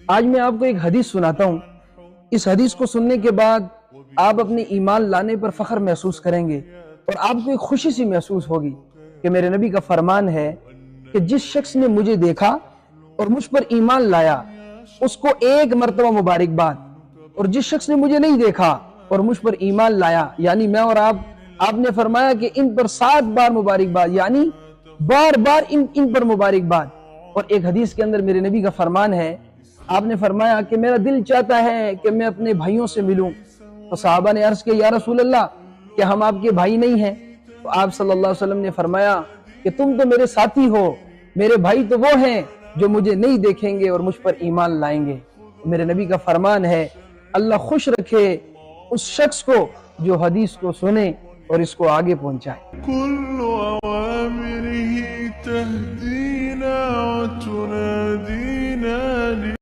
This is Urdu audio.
آج میں آپ کو ایک حدیث سناتا ہوں. اس حدیث کو سننے کے بعد آپ اپنے ایمان لانے پر فخر محسوس کریں گے اور آپ کو ایک خوشی سی محسوس ہوگی کہ میرے نبی کا فرمان ہے کہ جس شخص نے مجھے دیکھا اور مجھ پر ایمان لایا اس کو 1 مرتبہ مبارکباد، اور جس شخص نے مجھے نہیں دیکھا اور مجھ پر ایمان لایا یعنی میں اور آپ نے فرمایا کہ ان پر 7 بار مبارکباد، یعنی بار بار ان پر مبارکباد. اور ایک حدیث کے اندر میرے نبی کا فرمان ہے، آپ نے فرمایا کہ میرا دل چاہتا ہے کہ میں اپنے بھائیوں سے ملوں. تو صحابہ نے عرض کیا یا رسول اللہ کہ ہم آپ کے بھائی نہیں ہیں؟ تو آپ صلی اللہ علیہ وسلم نے فرمایا کہ تم تو میرے ساتھی ہو، میرے بھائی تو وہ ہیں جو مجھے نہیں دیکھیں گے اور مجھ پر ایمان لائیں گے. میرے نبی کا فرمان ہے اللہ خوش رکھے اس شخص کو جو حدیث کو سنے اور اس کو آگے پہنچائے. كل أوامره تهدينا وتنادينا